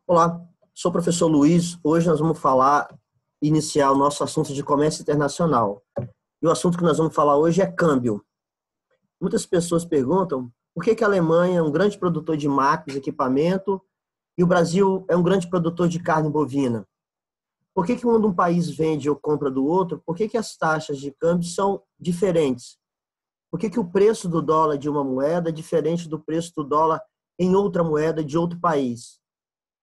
Olá, sou o professor Luiz. Hoje nós vamos iniciar o nosso assunto de comércio internacional. E o assunto que nós vamos falar hoje é câmbio. Muitas pessoas perguntam por que a Alemanha é um grande produtor de máquinas, equipamento, e o Brasil é um grande produtor de carne bovina. Por que quando um país vende ou compra do outro, por que as taxas de câmbio são diferentes? Por que o preço do dólar de uma moeda é diferente do preço do dólar em outra moeda de outro país?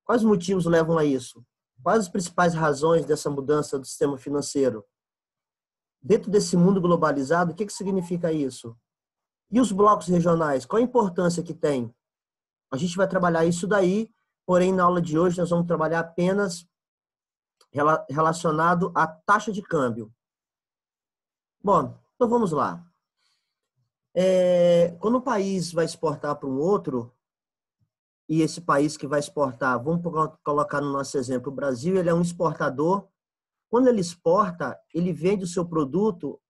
Quais motivos levam a isso? Quais as principais razões dessa mudança do sistema financeiro? Dentro desse mundo globalizado, o que significa isso? E os blocos regionais, qual a importância que tem? A gente vai trabalhar isso daí, porém, na aula de hoje, nós vamos trabalhar apenas relacionado à taxa de câmbio. Bom, então vamos lá. Quando um país vai exportar para um outro, e esse país que vai exportar, vamos colocar no nosso exemplo, o Brasil, ele é um exportador. Quando ele exporta, ele vende o seu produto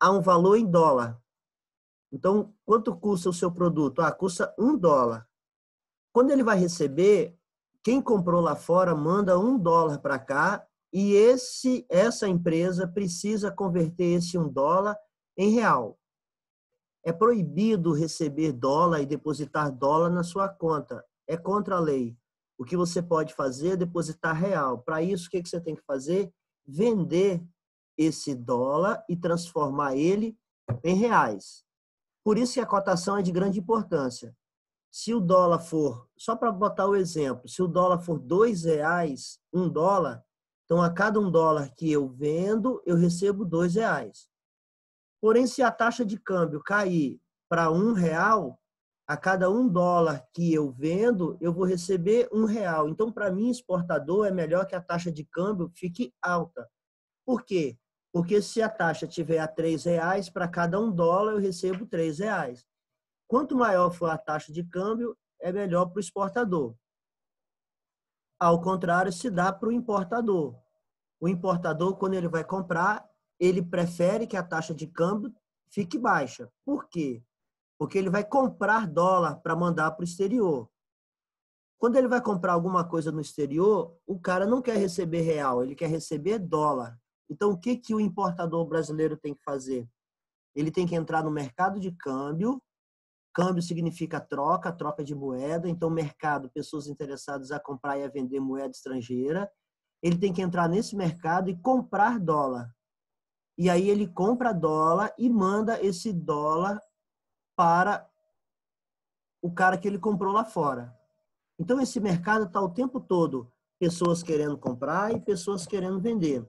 a um valor em dólar. Então, quanto custa o seu produto? Custa $1. Quando ele vai receber, quem comprou lá fora manda $1 para cá e essa empresa precisa converter esse $1 em real. É proibido receber dólar e depositar dólar na sua conta. É contra a lei. O que você pode fazer é depositar real. Para isso, o que você tem que fazer? Vender esse dólar e transformar ele em reais. Por isso que a cotação é de grande importância. Se o dólar for, só para botar o exemplo, se o dólar for R$2, $1, então a cada $1 que eu vendo, eu recebo R$2. Porém, se a taxa de câmbio cair para R$1, a cada $1 que eu vendo, eu vou receber R$1. Então, para mim, exportador, é melhor que a taxa de câmbio fique alta. Por quê? Porque se a taxa tiver a R$3, para cada $1 eu recebo R$3. Quanto maior for a taxa de câmbio, é melhor para o exportador. Ao contrário, se dá para o importador. O importador, quando ele vai comprar, ele prefere que a taxa de câmbio fique baixa. Por quê? Porque ele vai comprar dólar para mandar para o exterior. Quando ele vai comprar alguma coisa no exterior, o cara não quer receber real, ele quer receber dólar. Então, o que o importador brasileiro tem que fazer? Ele tem que entrar no mercado de câmbio. Câmbio significa troca, troca de moeda. Então, mercado, pessoas interessadas a comprar e a vender moeda estrangeira. Ele tem que entrar nesse mercado e comprar dólar. E aí ele compra dólar e manda esse dólar para o cara que ele comprou lá fora. Então, esse mercado está o tempo todo pessoas querendo comprar e pessoas querendo vender.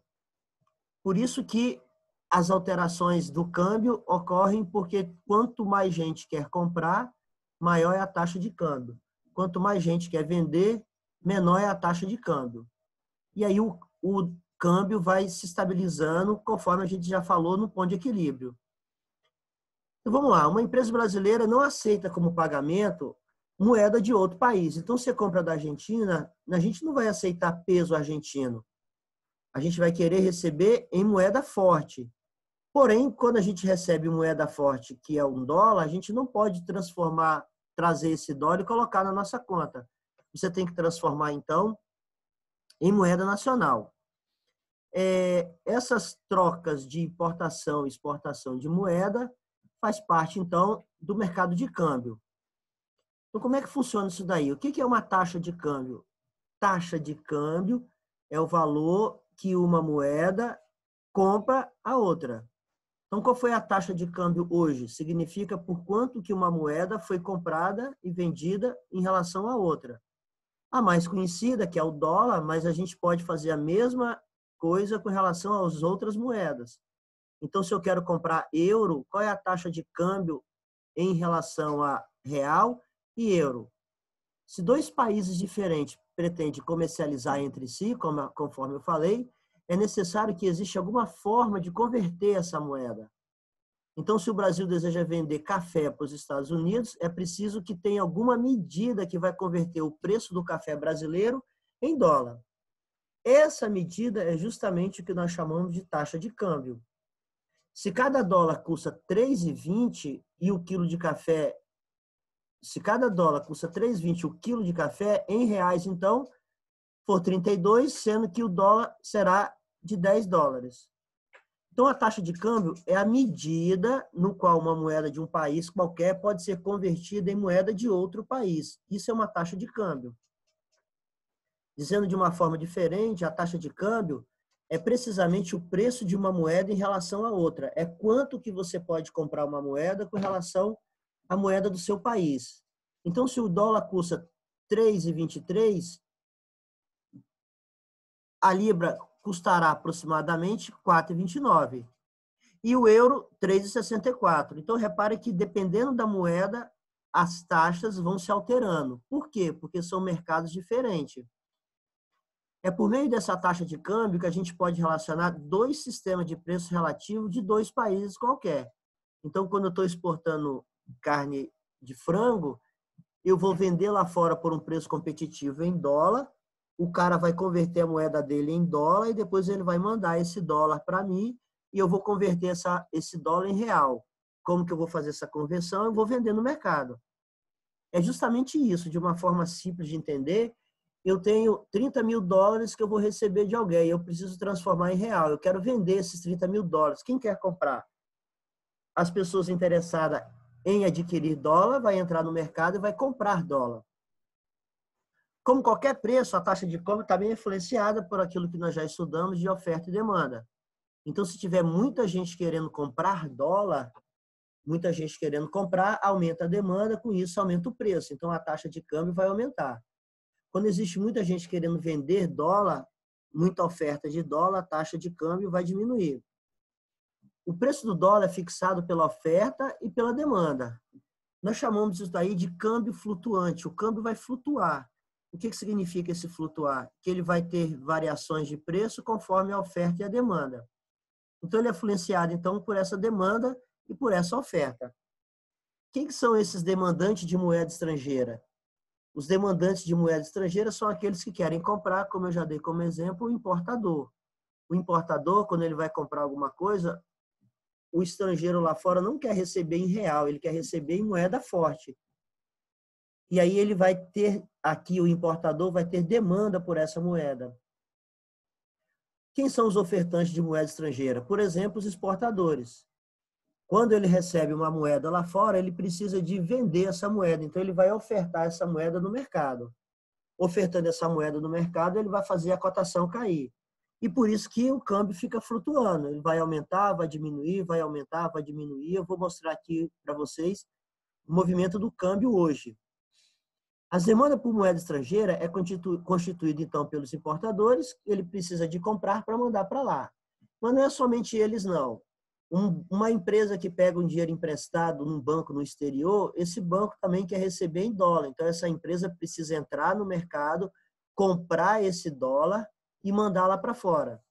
Por isso que as alterações do câmbio ocorrem porque quanto mais gente quer comprar, maior é a taxa de câmbio. Quanto mais gente quer vender, menor é a taxa de câmbio. E aí o câmbio vai se estabilizando, conforme a gente já falou, no ponto de equilíbrio. Então, vamos lá. Uma empresa brasileira não aceita como pagamento moeda de outro país. Então, você compra da Argentina, a gente não vai aceitar peso argentino. A gente vai querer receber em moeda forte. Porém, quando a gente recebe moeda forte, que é $1, a gente não pode trazer esse dólar e colocar na nossa conta. Você tem que transformar, então, em moeda nacional. Essas trocas de importação e exportação de moeda faz parte, então, do mercado de câmbio. Então, como é que funciona isso daí? O que é uma taxa de câmbio? Taxa de câmbio é o valor que uma moeda compra a outra. Então, qual foi a taxa de câmbio hoje? Significa por quanto que uma moeda foi comprada e vendida em relação à outra. A mais conhecida, que é o dólar, mas a gente pode fazer a mesma coisa com relação às outras moedas. Então, se eu quero comprar euro, qual é a taxa de câmbio em relação a real e euro? Se dois países diferentes pretendem comercializar entre si, conforme eu falei, é necessário que exista alguma forma de converter essa moeda. Então, se o Brasil deseja vender café para os Estados Unidos, é preciso que tenha alguma medida que vai converter o preço do café brasileiro em dólar. Essa medida é justamente o que nós chamamos de taxa de câmbio. Se cada dólar custa 3,20 e o quilo de café, se cada dólar custa 3,20 o quilo de café, em reais, então, for 32, sendo que o dólar será de 10 dólares. Então, a taxa de câmbio é a medida no qual uma moeda de um país qualquer pode ser convertida em moeda de outro país. Isso é uma taxa de câmbio. Dizendo de uma forma diferente, a taxa de câmbio é precisamente o preço de uma moeda em relação à outra. É quanto que você pode comprar uma moeda com relação à moeda do seu país. Então, se o dólar custa 3,23, a libra custará aproximadamente 4,29 e o euro 3,64. Então, repare que dependendo da moeda, as taxas vão se alterando. Por quê? Porque são mercados diferentes. É por meio dessa taxa de câmbio que a gente pode relacionar dois sistemas de preço relativo de dois países qualquer. Então, quando eu estou exportando carne de frango, eu vou vender lá fora por um preço competitivo em dólar, o cara vai converter a moeda dele em dólar e depois ele vai mandar esse dólar para mim e eu vou converter esse dólar em real. Como que eu vou fazer essa conversão? Eu vou vender no mercado. É justamente isso, de uma forma simples de entender. Eu tenho 30 mil dólares que eu vou receber de alguém, eu preciso transformar em real, eu quero vender esses 30 mil dólares. Quem quer comprar? As pessoas interessadas em adquirir dólar vai entrar no mercado e vai comprar dólar. Como qualquer preço, a taxa de câmbio também é influenciada por aquilo que nós já estudamos de oferta e demanda. Então, se tiver muita gente querendo comprar dólar, muita gente querendo comprar, aumenta a demanda, com isso aumenta o preço. Então, a taxa de câmbio vai aumentar. Quando existe muita gente querendo vender dólar, muita oferta de dólar, a taxa de câmbio vai diminuir. O preço do dólar é fixado pela oferta e pela demanda. Nós chamamos isso daí de câmbio flutuante. O câmbio vai flutuar. O que significa esse flutuar? Que ele vai ter variações de preço conforme a oferta e a demanda. Então, ele é influenciado então, por essa demanda e por essa oferta. Quem são esses demandantes de moeda estrangeira? Os demandantes de moeda estrangeira são aqueles que querem comprar, como eu já dei como exemplo, o importador. O importador, quando ele vai comprar alguma coisa, o estrangeiro lá fora não quer receber em real, ele quer receber em moeda forte. E aí ele vai ter, aqui o importador vai ter demanda por essa moeda. Quem são os ofertantes de moeda estrangeira? Por exemplo, os exportadores. Quando ele recebe uma moeda lá fora, ele precisa de vender essa moeda. Então, ele vai ofertar essa moeda no mercado. Ofertando essa moeda no mercado, ele vai fazer a cotação cair. E por isso que o câmbio fica flutuando. Ele vai aumentar, vai diminuir, vai aumentar, vai diminuir. Eu vou mostrar aqui para vocês o movimento do câmbio hoje. A demanda por moeda estrangeira é constituída, então, pelos importadores. Ele precisa de comprar para mandar para lá. Mas não é somente eles, não. Uma empresa que pega um dinheiro emprestado num banco no exterior, esse banco também quer receber em dólar. Então, essa empresa precisa entrar no mercado, comprar esse dólar e mandar lá para fora.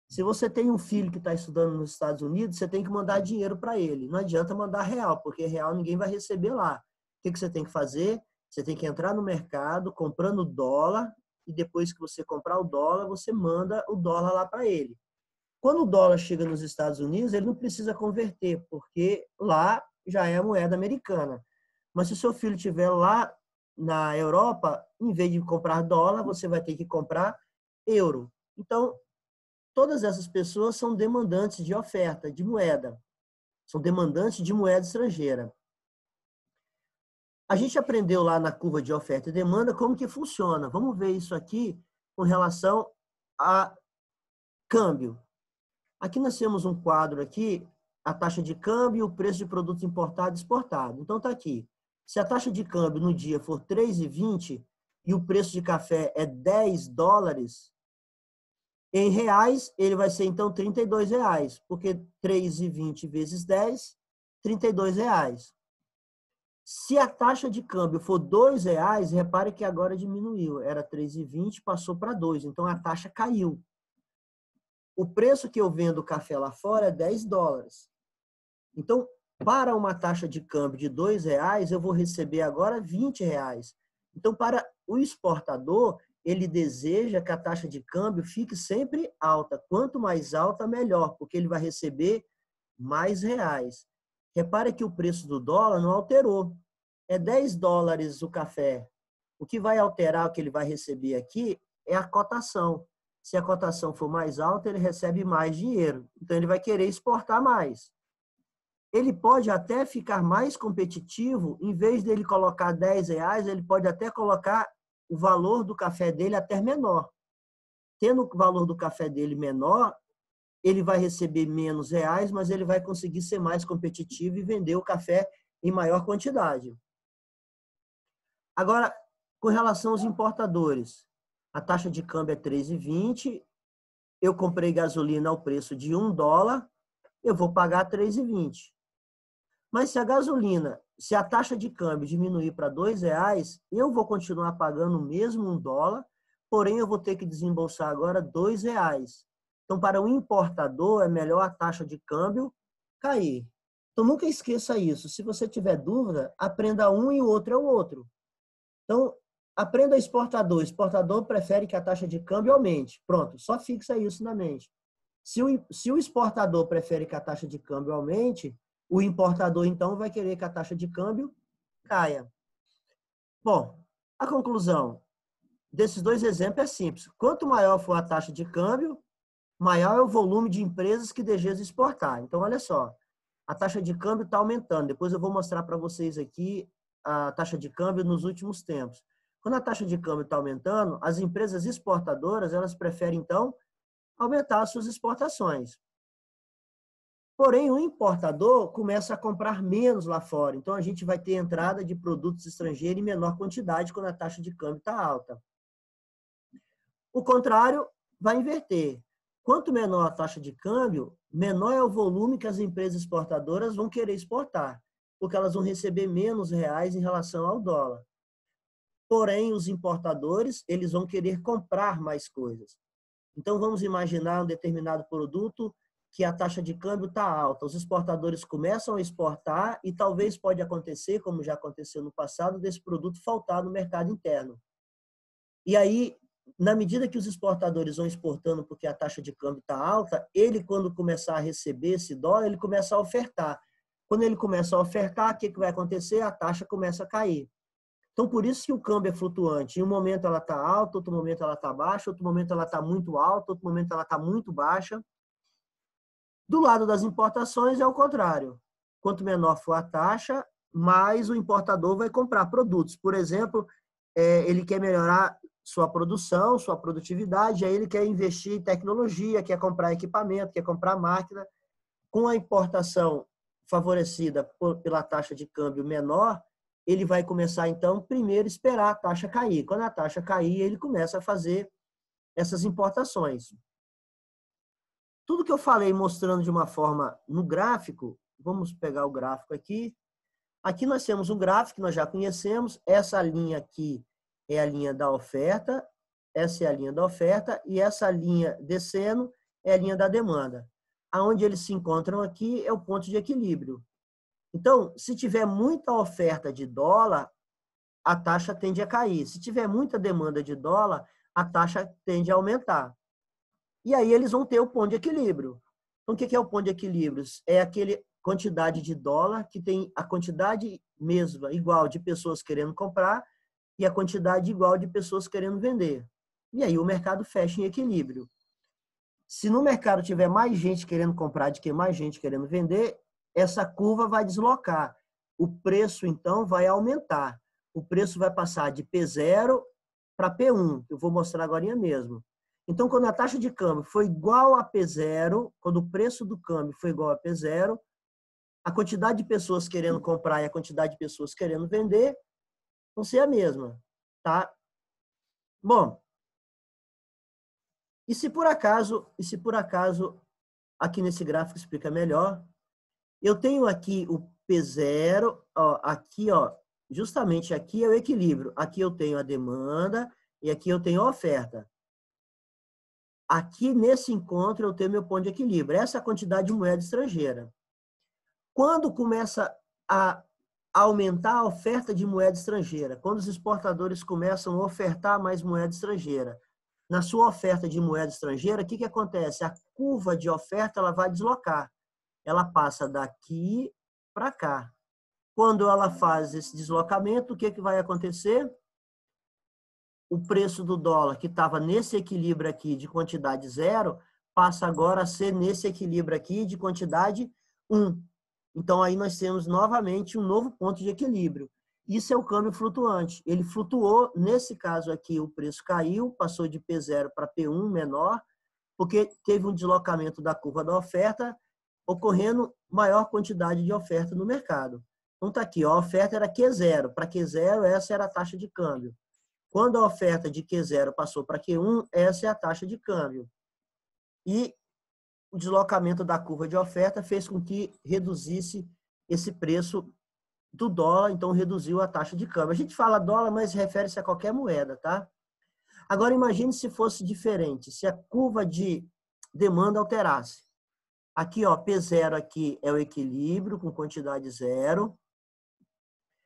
Se você tem um filho que está estudando nos Estados Unidos, você tem que mandar dinheiro para ele. Não adianta mandar real, porque real ninguém vai receber lá. O que você tem que fazer? Você tem que entrar no mercado comprando dólar e depois que você comprar o dólar, você manda o dólar lá para ele. Quando o dólar chega nos Estados Unidos, ele não precisa converter, porque lá já é a moeda americana. Mas se o seu filho estiver lá na Europa, em vez de comprar dólar, você vai ter que comprar euro. Então, todas essas pessoas são demandantes de oferta, de moeda. São demandantes de moeda estrangeira. A gente aprendeu lá na curva de oferta e demanda como que funciona. Vamos ver isso aqui com relação a câmbio. Aqui nós temos um quadro aqui, a taxa de câmbio e o preço de produto importado e exportado. Então está aqui. Se a taxa de câmbio no dia for 3,20 e o preço de café é 10 dólares, em reais ele vai ser então 32 reais, porque 3,20 vezes 10, 32 reais. Se a taxa de câmbio for 2 reais, repare que agora diminuiu. Era 3,20, passou para 2. Então, a taxa caiu. O preço que eu vendo o café lá fora é 10 dólares. Então, para uma taxa de câmbio de 2 reais, eu vou receber agora 20 reais. Então, para o exportador, ele deseja que a taxa de câmbio fique sempre alta. Quanto mais alta, melhor, porque ele vai receber mais reais. Repare que o preço do dólar não alterou. É 10 dólares o café. O que vai alterar, o que ele vai receber aqui, é a cotação. Se a cotação for mais alta, ele recebe mais dinheiro. Então, ele vai querer exportar mais. Ele pode até ficar mais competitivo, em vez dele colocar R$10, ele pode até colocar o valor do café dele até menor. Tendo o valor do café dele menor, ele vai receber menos reais, mas ele vai conseguir ser mais competitivo e vender o café em maior quantidade. Agora, com relação aos importadores, a taxa de câmbio é 3,20, eu comprei gasolina ao preço de $1, eu vou pagar 3,20. Mas se a gasolina, se a taxa de câmbio diminuir para R$2, eu vou continuar pagando o mesmo $1, porém eu vou ter que desembolsar agora R$2. Então, para o importador, é melhor a taxa de câmbio cair. Então, nunca esqueça isso. Se você tiver dúvida, aprenda um e o outro é o outro. Então, aprenda exportador. O exportador prefere que a taxa de câmbio aumente. Pronto, só fixa isso na mente. Se o exportador prefere que a taxa de câmbio aumente, o importador, então, vai querer que a taxa de câmbio caia. Bom, a conclusão desses dois exemplos é simples. Quanto maior for a taxa de câmbio, maior é o volume de empresas que desejam exportar. Então, olha só, a taxa de câmbio está aumentando. Depois eu vou mostrar para vocês aqui a taxa de câmbio nos últimos tempos. Quando a taxa de câmbio está aumentando, as empresas exportadoras, elas preferem, então, aumentar as suas exportações. Porém, o importador começa a comprar menos lá fora. Então, a gente vai ter entrada de produtos estrangeiros em menor quantidade quando a taxa de câmbio está alta. O contrário vai inverter. Quanto menor a taxa de câmbio, menor é o volume que as empresas exportadoras vão querer exportar, porque elas vão receber menos reais em relação ao dólar. Porém, os importadores, eles vão querer comprar mais coisas. Então, vamos imaginar um determinado produto que a taxa de câmbio está alta. Os exportadores começam a exportar e talvez pode acontecer, como já aconteceu no passado, desse produto faltar no mercado interno. E aí, na medida que os exportadores vão exportando porque a taxa de câmbio está alta, ele, quando começar a receber esse dólar, ele começa a ofertar. Quando ele começa a ofertar, o que vai acontecer? A taxa começa a cair. Então, por isso que o câmbio é flutuante. Em um momento ela está alta, outro momento ela está baixa, outro momento ela está muito alta, outro momento ela está muito baixa. Do lado das importações é o contrário. Quanto menor for a taxa, mais o importador vai comprar produtos. Por exemplo, ele quer melhorar sua produção, sua produtividade, aí ele quer investir em tecnologia, quer comprar equipamento, quer comprar máquina. Com a importação favorecida pela taxa de câmbio menor, ele vai começar, então, primeiro esperar a taxa cair. Quando a taxa cair, ele começa a fazer essas importações. Tudo que eu falei mostrando de uma forma no gráfico, vamos pegar o gráfico aqui. Aqui nós temos um gráfico que nós já conhecemos. Essa linha aqui é a linha da oferta, essa é a linha da oferta, e essa linha descendo é a linha da demanda. Aonde eles se encontram aqui é o ponto de equilíbrio. Então, se tiver muita oferta de dólar, a taxa tende a cair. Se tiver muita demanda de dólar, a taxa tende a aumentar. E aí eles vão ter o ponto de equilíbrio. Então, o que é o ponto de equilíbrio? É aquele quantidade de dólar que tem a quantidade mesma, igual de pessoas querendo comprar e a quantidade igual de pessoas querendo vender. E aí o mercado fecha em equilíbrio. Se no mercado tiver mais gente querendo comprar do que mais gente querendo vender, essa curva vai deslocar. O preço, então, vai aumentar. O preço vai passar de P0 para P1, que eu vou mostrar agora mesmo. Então, quando a taxa de câmbio for igual a P0, quando o preço do câmbio for igual a P0, a quantidade de pessoas querendo comprar e a quantidade de pessoas querendo vender vão ser a mesma, tá? Bom, e se por acaso, aqui nesse gráfico explica melhor, eu tenho aqui o P0, ó, aqui, ó, justamente aqui é o equilíbrio. Aqui eu tenho a demanda e aqui eu tenho a oferta. Aqui nesse encontro eu tenho meu ponto de equilíbrio. Essa é a quantidade de moeda estrangeira. Quando começa a aumentar a oferta de moeda estrangeira, quando os exportadores começam a ofertar mais moeda estrangeira, na sua oferta de moeda estrangeira, o que acontece? A curva de oferta ela vai deslocar. Ela passa daqui para cá. Quando ela faz esse deslocamento, o que vai acontecer? o preço do dólar, que estava nesse equilíbrio aqui de quantidade 0, passa agora a ser nesse equilíbrio aqui de quantidade 1. Então, aí nós temos novamente um novo ponto de equilíbrio. Isso é o câmbio flutuante. Ele flutuou, nesse caso aqui, o preço caiu, passou de P0 para P1 menor, porque teve um deslocamento da curva da oferta, ocorrendo maior quantidade de oferta no mercado. Então, está aqui, a oferta era Q0. Para Q0, essa era a taxa de câmbio. Quando a oferta de Q0 passou para Q1, essa é a taxa de câmbio. E o deslocamento da curva de oferta fez com que reduzisse esse preço do dólar, então reduziu a taxa de câmbio. A gente fala dólar, mas refere-se a qualquer moeda, tá? Agora imagine se fosse diferente, se a curva de demanda alterasse. Aqui, ó, P0 aqui é o equilíbrio com quantidade 0.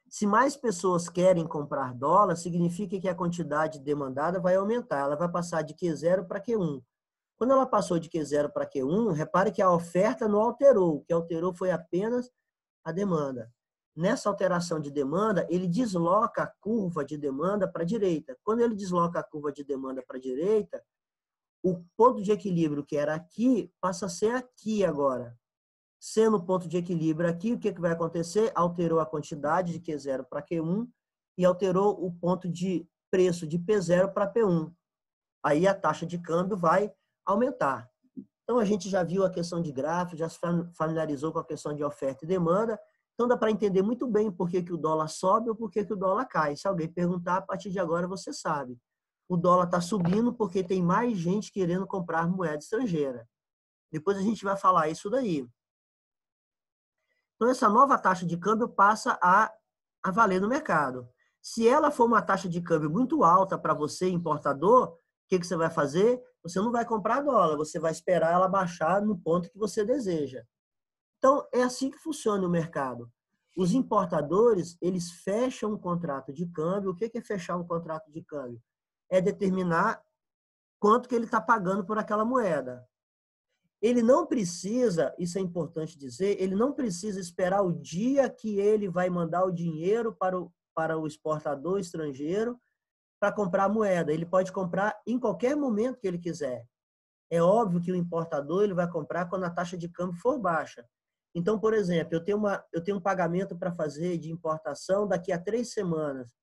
Se mais pessoas querem comprar dólar, significa que a quantidade demandada vai aumentar. Ela vai passar de Q0 para Q1. Quando ela passou de Q0 para Q1, repare que a oferta não alterou. O que alterou foi apenas a demanda. Nessa alteração de demanda, ele desloca a curva de demanda para a direita. Quando ele desloca a curva de demanda para a direita, o ponto de equilíbrio que era aqui passa a ser aqui agora. Sendo o ponto de equilíbrio aqui, o que vai acontecer? Alterou a quantidade de Q0 para Q1 e alterou o ponto de preço de P0 para P1. Aí a taxa de câmbio vai aumentar. Então, a gente já viu a questão de gráfico, já se familiarizou com a questão de oferta e demanda. Então, dá para entender muito bem por que o dólar sobe ou por que o dólar cai. Se alguém perguntar, a partir de agora você sabe. O dólar está subindo porque tem mais gente querendo comprar moeda estrangeira. Depois a gente vai falar isso daí. Então, essa nova taxa de câmbio passa a valer no mercado. Se ela for uma taxa de câmbio muito alta para você, importador, o que você vai fazer? Você não vai comprar dólar, você vai esperar ela baixar no ponto que você deseja. Então, é assim que funciona o mercado. Os importadores, eles fecham um contrato de câmbio. O que é fechar um contrato de câmbio? É determinar quanto que ele está pagando por aquela moeda. Ele não precisa, isso é importante dizer, ele não precisa esperar o dia que ele vai mandar o dinheiro para o exportador estrangeiro para comprar a moeda. Ele pode comprar em qualquer momento que ele quiser. É óbvio que o importador ele vai comprar quando a taxa de câmbio for baixa. Então, por exemplo, eu tenho um pagamento para fazer de importação daqui a 3 semanas.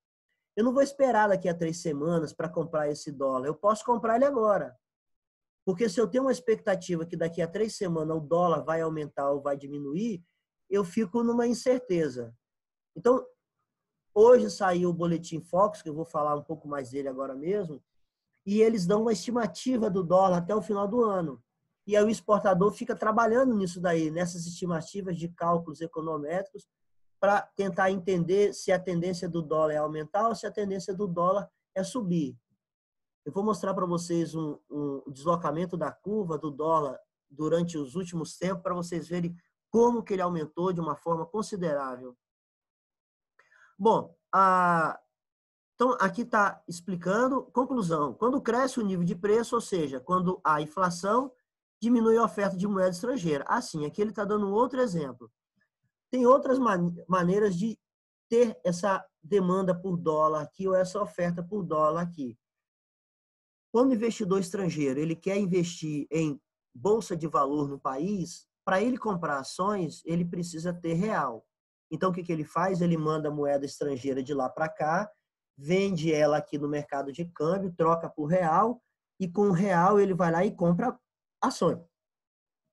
Eu não vou esperar daqui a 3 semanas para comprar esse dólar. Eu posso comprar ele agora. Porque se eu tenho uma expectativa que daqui a 3 semanas o dólar vai aumentar ou vai diminuir, eu fico numa incerteza. Então, hoje saiu o Boletim Focus, que eu vou falar um pouco mais dele agora mesmo, e eles dão uma estimativa do dólar até o final do ano. E aí o exportador fica trabalhando nisso daí, nessas estimativas de cálculos econométricos, para tentar entender se a tendência do dólar é aumentar ou se a tendência do dólar é subir. Eu vou mostrar para vocês um deslocamento da curva do dólar durante os últimos tempos, para vocês verem como que ele aumentou de uma forma considerável. Bom, então aqui está explicando, conclusão, quando cresce o nível de preço, ou seja, quando há inflação, diminui a oferta de moeda estrangeira. Assim, aqui ele está dando um outro exemplo. Tem outras maneiras de ter essa demanda por dólar aqui ou essa oferta por dólar aqui. Quando o investidor estrangeiro ele quer investir em bolsa de valor no país, para ele comprar ações, ele precisa ter real. Então, o que ele faz? Ele manda a moeda estrangeira de lá para cá, vende ela aqui no mercado de câmbio, troca por real, e com o real ele vai lá e compra ações.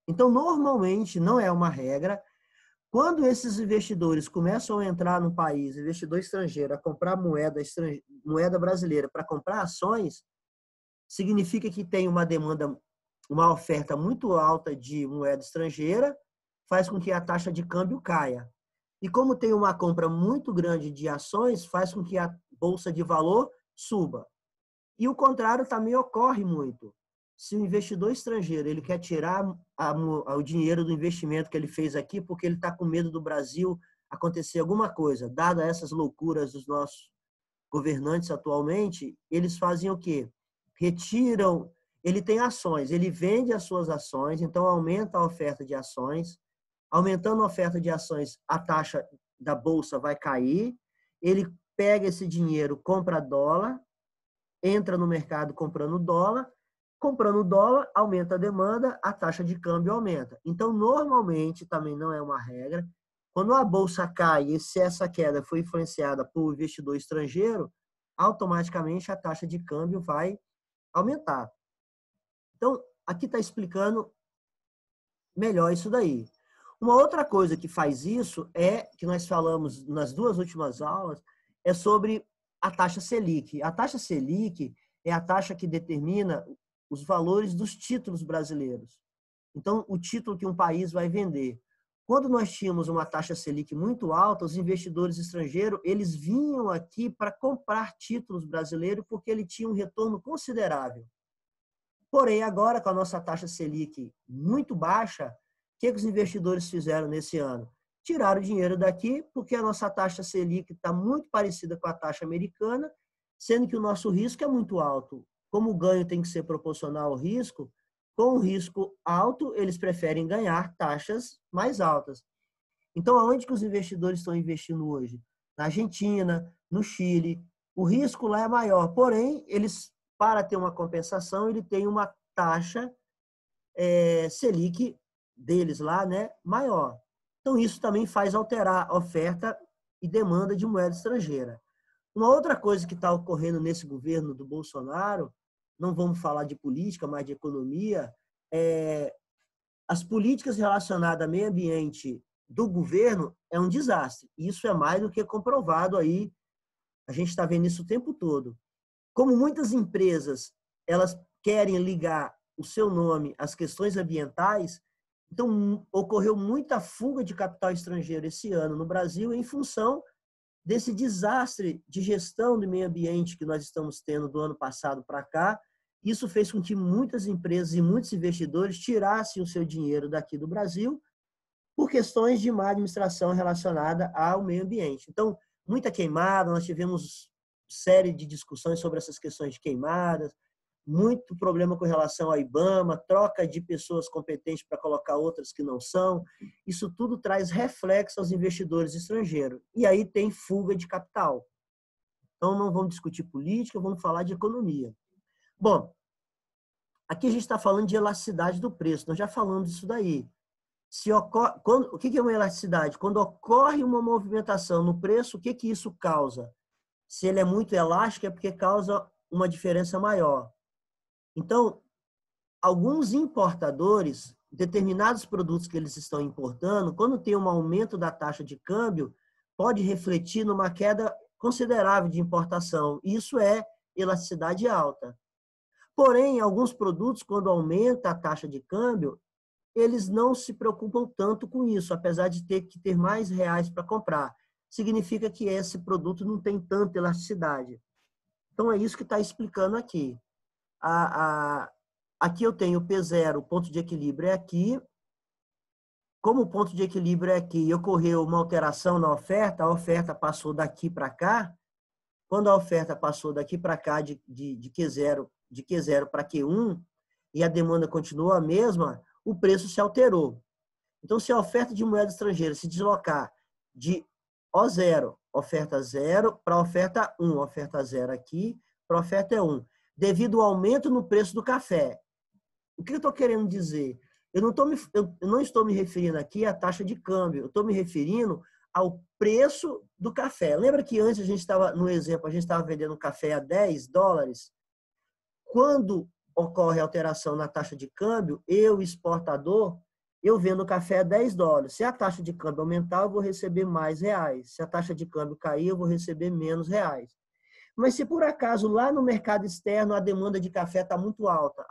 Então, normalmente, não é uma regra. Quando esses investidores começam a entrar no país, investidor estrangeiro, a comprar moeda brasileira para comprar ações, significa que tem uma demanda, uma oferta muito alta de moeda estrangeira, faz com que a taxa de câmbio caia. E como tem uma compra muito grande de ações, faz com que a bolsa de valor suba. E o contrário também ocorre muito. Se o investidor estrangeiro ele quer tirar o dinheiro do investimento que ele fez aqui, porque ele está com medo do Brasil acontecer alguma coisa, dada essas loucuras dos nossos governantes atualmente, eles fazem o quê? Retiram, ele tem ações, ele vende as suas ações, então aumenta a oferta de ações. Aumentando a oferta de ações, a taxa da bolsa vai cair, ele pega esse dinheiro, compra dólar, entra no mercado comprando dólar, aumenta a demanda, a taxa de câmbio aumenta. Então, normalmente, também não é uma regra, quando a bolsa cai e se essa queda foi influenciada por investidor estrangeiro, automaticamente a taxa de câmbio vai aumentar. Então, aqui está explicando melhor isso daí. Uma outra coisa que faz isso que nós falamos nas duas últimas aulas, é sobre a taxa Selic. A taxa Selic é a taxa que determina os valores dos títulos brasileiros. Então, o título que um país vai vender. Quando nós tínhamos uma taxa Selic muito alta, os investidores estrangeiros, eles vinham aqui para comprar títulos brasileiros porque ele tinha um retorno considerável. Porém, agora com a nossa taxa Selic muito baixa, o que os investidores fizeram nesse ano? Tiraram o dinheiro daqui porque a nossa taxa Selic está muito parecida com a taxa americana, sendo que o nosso risco é muito alto. Como o ganho tem que ser proporcional ao risco, com o risco alto, eles preferem ganhar taxas mais altas. Então, aonde que os investidores estão investindo hoje? Na Argentina, no Chile. O risco lá é maior, porém, eles, para ter uma compensação, ele tem uma taxa Selic deles lá, né, maior. Então, isso também faz alterar a oferta e demanda de moeda estrangeira. Uma outra coisa que está ocorrendo nesse governo do Bolsonaro, não vamos falar de política, mas de economia, as políticas relacionadas ao meio ambiente do governo é um desastre. Isso é mais do que comprovado aí. A gente está vendo isso o tempo todo. Como muitas empresas elas querem ligar o seu nome às questões ambientais, então ocorreu muita fuga de capital estrangeiro esse ano no Brasil em função desse desastre de gestão do meio ambiente que nós estamos tendo do ano passado para cá. Isso fez com que muitas empresas e muitos investidores tirassem o seu dinheiro daqui do Brasil por questões de má administração relacionada ao meio ambiente. Então, muita queimada, nós tivemos série de discussões sobre essas questões de queimadas, muito problema com relação ao IBAMA, troca de pessoas competentes para colocar outras que não são. Isso tudo traz reflexo aos investidores estrangeiros. E aí tem fuga de capital. Então, não vamos discutir política, vamos falar de economia. Bom, aqui a gente está falando de elasticidade do preço. Nós já falamos disso daí. O que é uma elasticidade? Quando ocorre uma movimentação no preço, o que isso causa? Se ele é muito elástico, é porque causa uma diferença maior. Então, alguns importadores, determinados produtos que eles estão importando, quando tem um aumento da taxa de câmbio, pode refletir numa queda considerável de importação. Isso é elasticidade alta. Porém, alguns produtos, quando aumenta a taxa de câmbio, eles não se preocupam tanto com isso, apesar de ter que ter mais reais para comprar. Significa que esse produto não tem tanta elasticidade. Então, é isso que está explicando aqui. Aqui eu tenho o P0, o ponto de equilíbrio é aqui. Como o ponto de equilíbrio é aqui e ocorreu uma alteração na oferta, a oferta passou daqui para cá. Quando a oferta passou daqui para cá de Q0 para Q1 e a demanda continuou a mesma, o preço se alterou. Então, se a oferta de moeda estrangeira se deslocar de O0, oferta 0, para oferta 1, oferta 0 aqui, para oferta 1, devido ao aumento no preço do café. O que eu estou querendo dizer? Eu não estou me referindo aqui à taxa de câmbio, eu estou me referindo ao preço do café. Lembra que antes a gente estava, no exemplo, a gente estava vendendo café a $10? Quando ocorre alteração na taxa de câmbio, eu, exportador, eu vendo café a $10. Se a taxa de câmbio aumentar, eu vou receber mais reais. Se a taxa de câmbio cair, eu vou receber menos reais. Mas se por acaso lá no mercado externo a demanda de café está muito alta,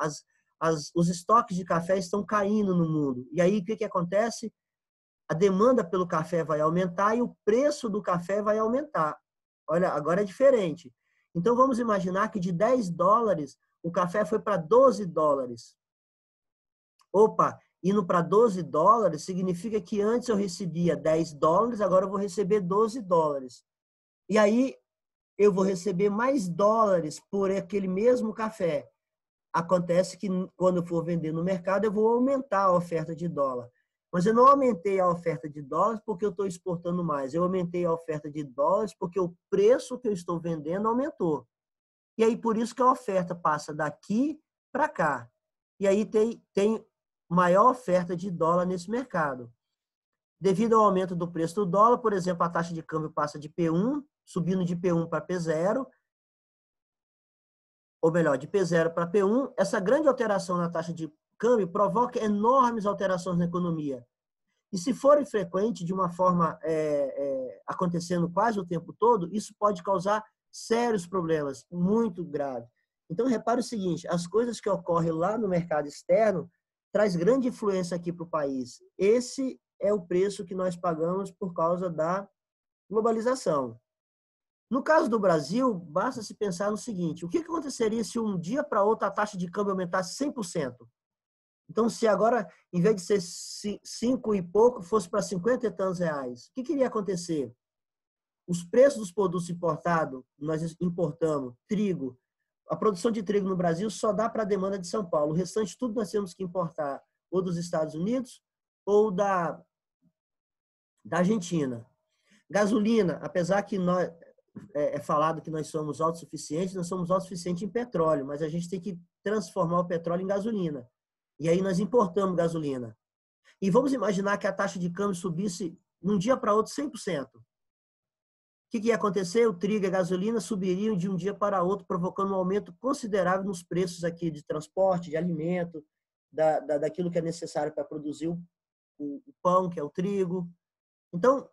os estoques de café estão caindo no mundo. E aí o que acontece? A demanda pelo café vai aumentar e o preço do café vai aumentar. Olha, agora é diferente. Então vamos imaginar que de $10 o café foi para $12. Opa, indo para $12 significa que antes eu recebia $10, agora eu vou receber $12. E aí eu vou receber mais dólares por aquele mesmo café. Acontece que quando eu for vender no mercado, eu vou aumentar a oferta de dólar. Mas eu não aumentei a oferta de dólares porque eu estou exportando mais. Eu aumentei a oferta de dólares porque o preço que eu estou vendendo aumentou. E aí, por isso que a oferta passa daqui para cá. E aí tem maior oferta de dólar nesse mercado. Devido ao aumento do preço do dólar, por exemplo, a taxa de câmbio passa de P1, subindo de P1 para P0, ou melhor, de P0 para P1. Essa grande alteração na taxa de câmbio provoca enormes alterações na economia. E se for frequente, de uma forma acontecendo quase o tempo todo, isso pode causar sérios problemas, muito graves. Então, repare o seguinte, as coisas que ocorrem lá no mercado externo traz grande influência aqui para o país. Esse é o preço que nós pagamos por causa da globalização. No caso do Brasil, basta se pensar no seguinte, o que aconteceria se um dia para outro a taxa de câmbio aumentasse 100%? Então, se agora, em vez de ser 5 e pouco, fosse para 50 e tantos reais, o que iria acontecer? Os preços dos produtos importados, nós importamos trigo, a produção de trigo no Brasil só dá para a demanda de São Paulo. O restante, tudo nós temos que importar ou dos Estados Unidos ou da Argentina. Gasolina, apesar que é falado que nós somos autossuficientes, nós somos autossuficientes em petróleo, mas a gente tem que transformar o petróleo em gasolina. E aí nós importamos gasolina. E vamos imaginar que a taxa de câmbio subisse de um dia para outro 100%. O que ia acontecer? O trigo e a gasolina subiriam de um dia para outro, provocando um aumento considerável nos preços aqui de transporte, de alimento, daquilo que é necessário para produzir o pão, que é o trigo. Então,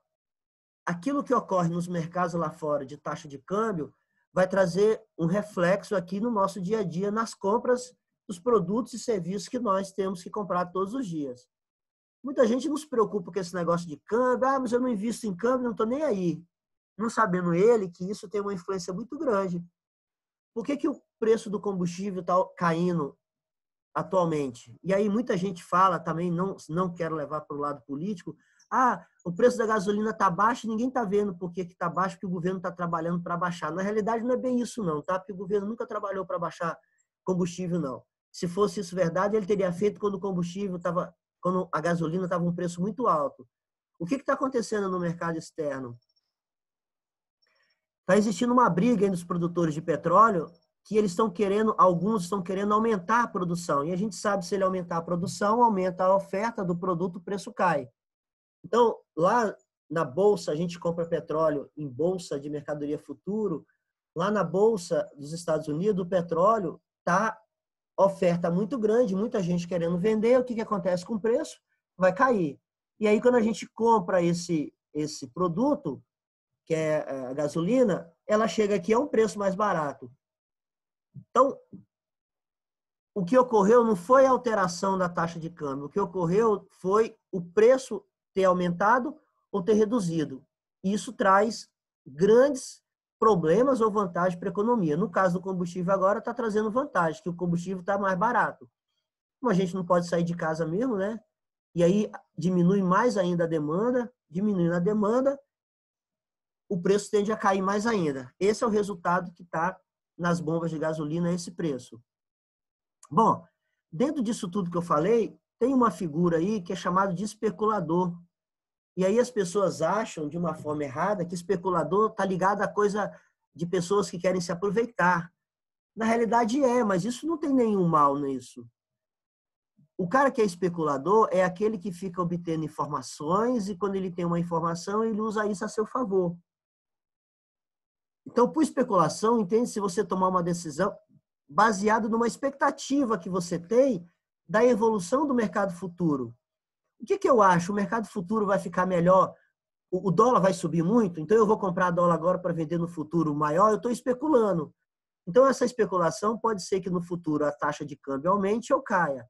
aquilo que ocorre nos mercados lá fora de taxa de câmbio vai trazer um reflexo aqui no nosso dia a dia, nas compras dos produtos e serviços que nós temos que comprar todos os dias. Muita gente não se preocupa com esse negócio de câmbio, mas eu não invisto em câmbio, não estou nem aí. Não sabendo ele que isso tem uma influência muito grande. Por que o preço do combustível está caindo atualmente? E aí muita gente fala, também não quero levar para o lado político, o preço da gasolina está baixo e ninguém está vendo por que está baixo, porque o governo está trabalhando para baixar. Na realidade, não é bem isso não, tá? Porque o governo nunca trabalhou para baixar combustível, não. Se fosse isso verdade, ele teria feito quando a gasolina estava um preço muito alto. O que está acontecendo no mercado externo? Está existindo uma briga entre os produtores de petróleo que alguns estão querendo aumentar a produção. E a gente sabe se ele aumentar a produção, aumenta a oferta do produto, o preço cai. Então, lá na Bolsa, a gente compra petróleo em Bolsa de Mercadoria Futuro. Lá na Bolsa dos Estados Unidos, o petróleo está oferta muito grande, muita gente querendo vender. O que acontece com o preço? Vai cair. E aí, quando a gente compra esse produto, que é a gasolina, ela chega aqui a um preço mais barato. Então, o que ocorreu não foi a alteração da taxa de câmbio, o que ocorreu foi o preço ter aumentado ou ter reduzido. Isso traz grandes problemas ou vantagens para a economia. No caso do combustível agora está trazendo vantagem, que o combustível está mais barato. Como a gente não pode sair de casa mesmo, né? E aí diminui mais ainda a demanda, diminuindo a demanda, o preço tende a cair mais ainda. Esse é o resultado que está nas bombas de gasolina, esse preço. Bom, dentro disso tudo que eu falei, tem uma figura aí que é chamada de especulador. E aí as pessoas acham, de uma forma errada, que especulador está ligado a coisa de pessoas que querem se aproveitar. Na realidade mas isso não tem nenhum mal nisso. O cara que é especulador é aquele que fica obtendo informações e quando ele tem uma informação, ele usa isso a seu favor. Então, por especulação, entende se você tomar uma decisão baseada numa expectativa que você tem da evolução do mercado futuro. O que eu acho? O mercado futuro vai ficar melhor? O dólar vai subir muito? Então, eu vou comprar dólar agora para vender no futuro maior? Eu estou especulando. Então, essa especulação pode ser que no futuro a taxa de câmbio aumente ou caia.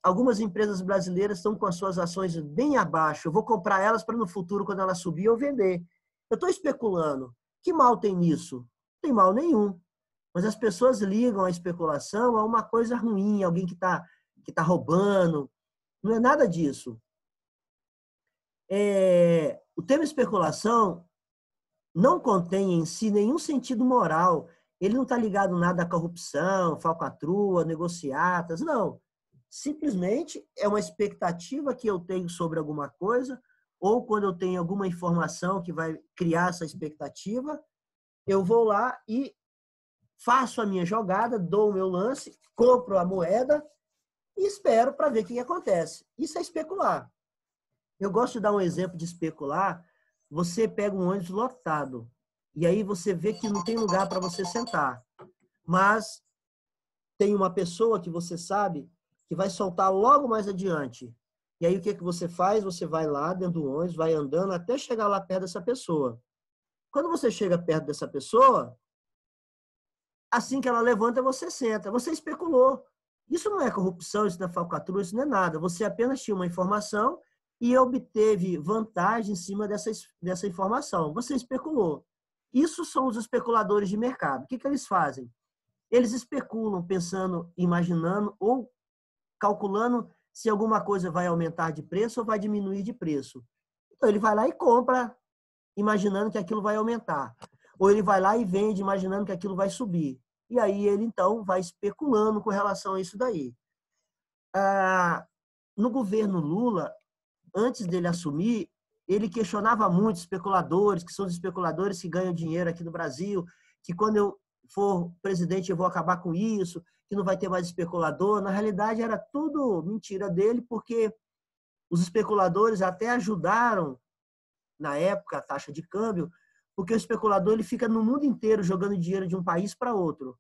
Algumas empresas brasileiras estão com as suas ações bem abaixo. Eu vou comprar elas para no futuro, quando ela subir, eu vender. Eu estou especulando. Que mal tem nisso? Não tem mal nenhum. Mas as pessoas ligam a especulação a uma coisa ruim, alguém que tá roubando. Não é nada disso. O termo especulação não contém em si nenhum sentido moral. Ele não está ligado nada à corrupção, falcatrua, negociatas, não. Simplesmente é uma expectativa que eu tenho sobre alguma coisa, ou quando eu tenho alguma informação que vai criar essa expectativa, eu vou lá e faço a minha jogada, dou o meu lance, compro a moeda e espero para ver o que acontece. Isso é especular. Eu gosto de dar um exemplo de especular. Você pega um ônibus lotado e aí você vê que não tem lugar para você sentar, mas tem uma pessoa que você sabe que vai soltar logo mais adiante. E aí o que você faz? Você vai lá dentro do ônibus, vai andando até chegar lá perto dessa pessoa. Quando você chega perto dessa pessoa, assim que ela levanta, você senta. Você especulou. Isso não é corrupção, isso não é falcatrua, isso não é nada. Você apenas tinha uma informação e obteve vantagem em cima dessa informação. Você especulou. Isso são os especuladores de mercado. O que eles fazem? Eles especulam pensando, imaginando ou calculando se alguma coisa vai aumentar de preço ou vai diminuir de preço. Então, ele vai lá e compra, imaginando que aquilo vai aumentar. Ou ele vai lá e vende, imaginando que aquilo vai subir. E aí ele, então, vai especulando com relação a isso daí. No governo Lula, antes dele assumir, ele questionava muito especuladores, que são os especuladores que ganham dinheiro aqui no Brasil, que quando eu for presidente eu vou acabar com isso, que não vai ter mais especulador. Na realidade, era tudo mentira dele, porque os especuladores até ajudaram, na época, a taxa de câmbio, porque o especulador ele fica no mundo inteiro jogando dinheiro de um país para outro.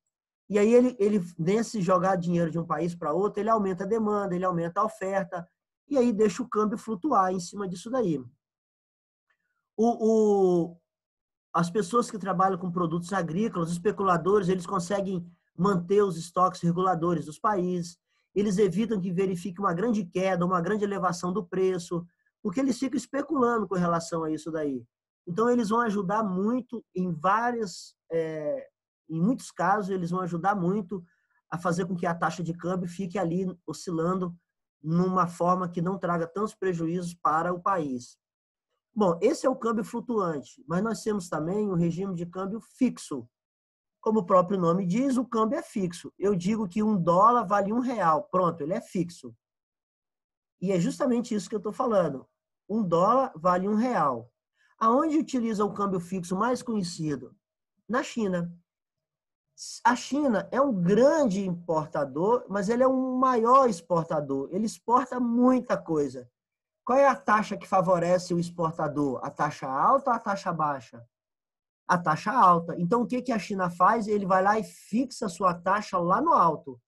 E aí, nesse jogar dinheiro de um país para outro, ele aumenta a demanda, ele aumenta a oferta, e aí deixa o câmbio flutuar em cima disso daí. As pessoas que trabalham com produtos agrícolas, os especuladores, eles conseguem manter os estoques reguladores dos países, eles evitam que verifique uma grande queda, uma grande elevação do preço, porque eles ficam especulando com relação a isso daí. Então, eles vão ajudar muito em muitos casos, eles vão ajudar muito a fazer com que a taxa de câmbio fique ali oscilando numa forma que não traga tantos prejuízos para o país. Bom, esse é o câmbio flutuante, mas nós temos também um regime de câmbio fixo. Como o próprio nome diz, o câmbio é fixo. Eu digo que $1 vale R$1. Pronto, ele é fixo. E é justamente isso que eu estou falando. $1 vale R$1. Aonde utiliza o câmbio fixo mais conhecido? Na China. A China é um grande importador, mas ele é um maior exportador. Ele exporta muita coisa. Qual é a taxa que favorece o exportador? A taxa alta ou a taxa baixa? A taxa alta. Então, o que a China faz? Ele vai lá e fixa a sua taxa lá no alto.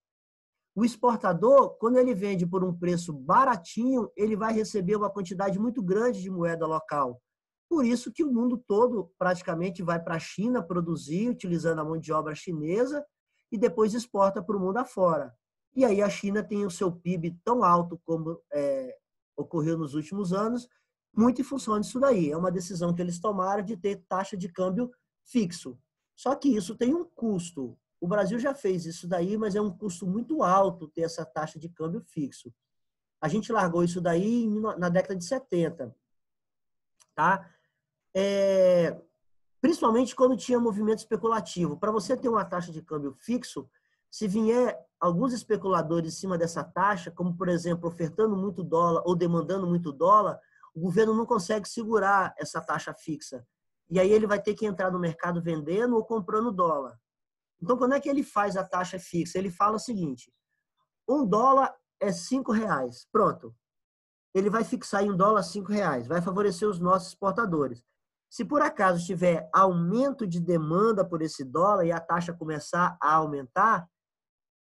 O exportador, quando ele vende por um preço baratinho, ele vai receber uma quantidade muito grande de moeda local. Por isso que o mundo todo praticamente vai para a China produzir, utilizando a mão de obra chinesa, e depois exporta para o mundo afora. E aí a China tem o seu PIB tão alto como ocorreu nos últimos anos, muito em função disso daí. É uma decisão que eles tomaram de ter taxa de câmbio fixo. Só que isso tem um custo. O Brasil já fez isso daí, mas é um custo muito alto ter essa taxa de câmbio fixo. A gente largou isso daí na década de 70. Tá? Principalmente quando tinha movimento especulativo. Para você ter uma taxa de câmbio fixo, se vier alguns especuladores em cima dessa taxa, como, por exemplo, ofertando muito dólar ou demandando muito dólar, o governo não consegue segurar essa taxa fixa. E aí ele vai ter que entrar no mercado vendendo ou comprando dólar. Então, quando é que ele faz a taxa fixa? Ele fala o seguinte, $1 é R$5. Pronto. Ele vai fixar em $1 R$5. Vai favorecer os nossos exportadores. Se por acaso tiver aumento de demanda por esse dólar e a taxa começar a aumentar,